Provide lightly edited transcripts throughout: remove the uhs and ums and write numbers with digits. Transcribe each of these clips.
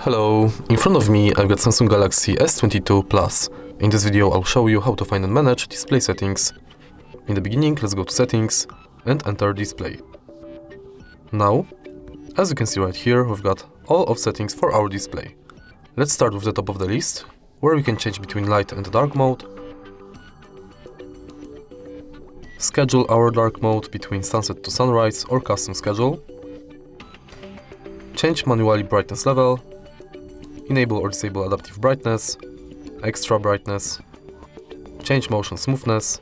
Hello, in front of me I've got Samsung Galaxy S22 Plus. In this video I'll show you how to find and manage display settings. In the beginning, let's go to settings and enter display. Now, as you can see right here, we've got all of settings for our display. Let's start with the top of the list, where we can change between light and dark mode, schedule our dark mode between sunset to sunrise or custom schedule, change manually brightness level, enable or disable adaptive brightness, extra brightness, change motion smoothness,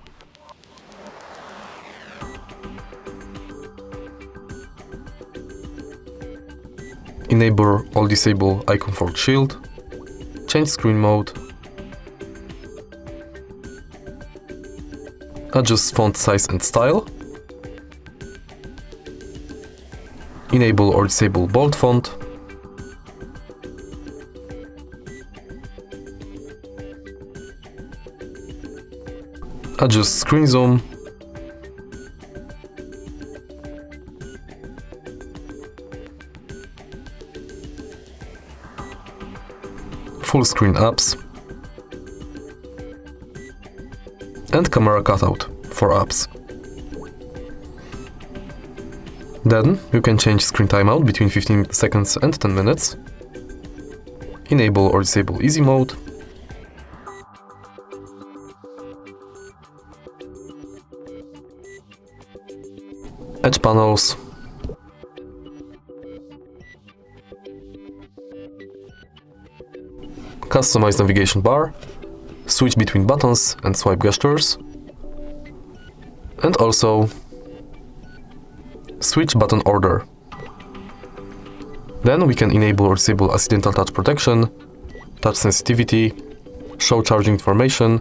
enable or disable eye comfort shield, change screen mode, adjust font size and style, enable or disable bold font, adjust screen zoom, full screen apps, and camera cutout for apps. Then you can change screen timeout between 15 seconds and 10 minutes, enable or disable easy mode, edge panels, customize navigation bar, switch between buttons and swipe gestures, and also switch button order. Then we can enable or disable accidental touch protection, touch sensitivity, show charging information,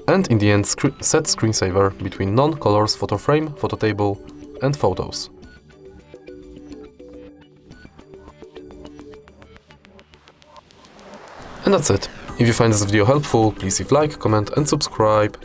and in the end set screensaver between non-colors photo frame, photo table, and photos. And that's it. If you find this video helpful, please leave like, comment and subscribe.